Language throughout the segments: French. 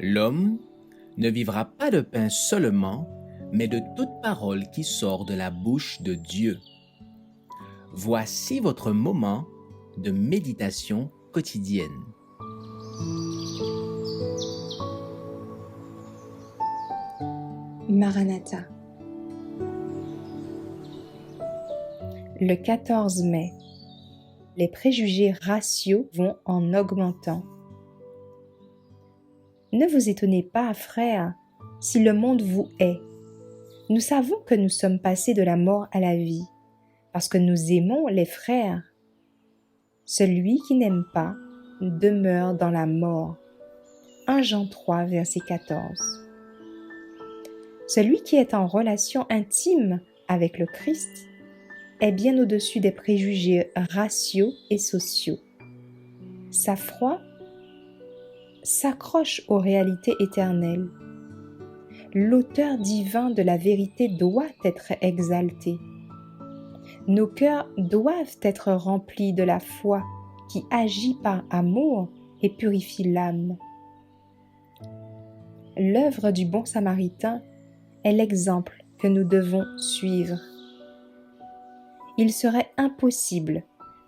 L'homme ne vivra pas de pain seulement, mais de toute parole qui sort de la bouche de Dieu. Voici votre moment de méditation quotidienne. Maranatha. Le 14 mai, les préjugés raciaux vont en augmentant. Ne vous étonnez pas, frères, si le monde vous hait. Nous savons que nous sommes passés de la mort à la vie, parce que nous aimons les frères. Celui qui n'aime pas demeure dans la mort. 1 Jean 3, verset 14. Celui qui est en relation intime avec le Christ est bien au-dessus des préjugés raciaux et sociaux. Sa foi s'accroche aux réalités éternelles. L'auteur divin de la vérité doit être exalté. Nos cœurs doivent être remplis de la foi qui agit par amour et purifie l'âme. L'œuvre du bon Samaritain est l'exemple que nous devons suivre. Il serait impossible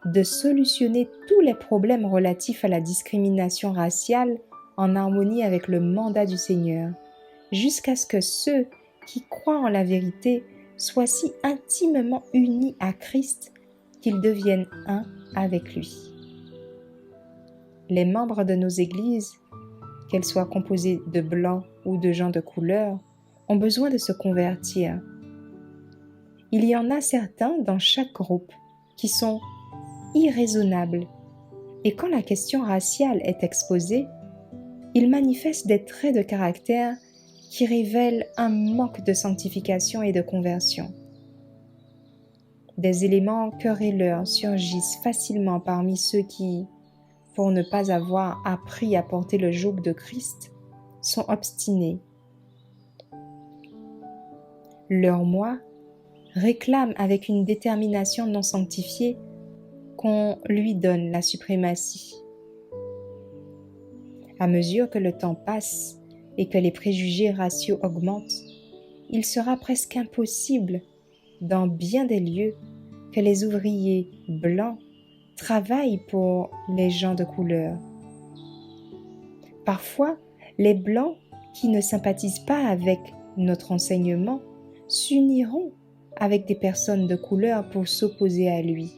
de solutionner tous les problèmes relatifs à la discrimination raciale en harmonie avec le mandat du Seigneur, jusqu'à ce que ceux qui croient en la vérité soient si intimement unis à Christ qu'ils deviennent un avec lui. Les membres de nos églises, qu'elles soient composées de blancs ou de gens de couleur, ont besoin de se convertir. Il y en a certains dans chaque groupe qui sont irraisonnables, et quand la question raciale est exposée, ils manifestent des traits de caractère qui révèlent un manque de sanctification et de conversion. Des éléments querelleurs surgissent facilement parmi ceux qui, pour ne pas avoir appris à porter le joug de Christ, sont obstinés. Leur moi réclame avec une détermination non sanctifiée qu'on lui donne la suprématie. À mesure que le temps passe et que les préjugés raciaux augmentent, il sera presque impossible, dans bien des lieux, que les ouvriers blancs travaillent pour les gens de couleur. Parfois, les blancs qui ne sympathisent pas avec notre enseignement s'uniront avec des personnes de couleur pour s'opposer à lui,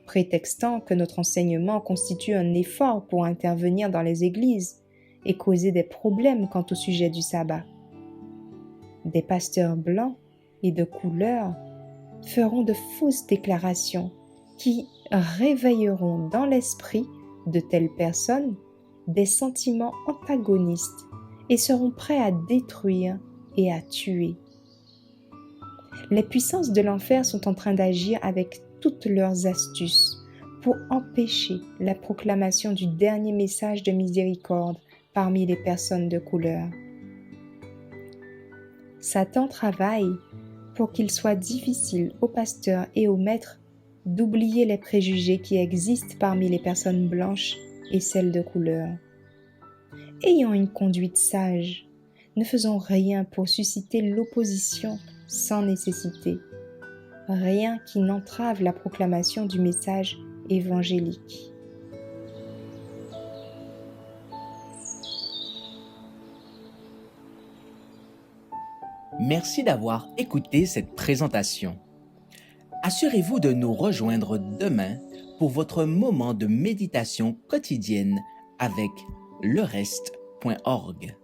prétextant que notre enseignement constitue un effort pour intervenir dans les églises et causer des problèmes quant au sujet du sabbat. Des pasteurs blancs et de couleur feront de fausses déclarations qui réveilleront dans l'esprit de telles personnes des sentiments antagonistes et seront prêts à détruire et à tuer. Les puissances de l'enfer sont en train d'agir avec toutes leurs astuces pour empêcher la proclamation du dernier message de miséricorde parmi les personnes de couleur. Satan travaille pour qu'il soit difficile aux pasteurs et aux maîtres d'oublier les préjugés qui existent parmi les personnes blanches et celles de couleur. Ayant une conduite sage, ne faisons rien pour susciter l'opposition sans nécessité, rien qui n'entrave la proclamation du message évangélique. Merci d'avoir écouté cette présentation. Assurez-vous de nous rejoindre demain pour votre moment de méditation quotidienne avec lereste.org.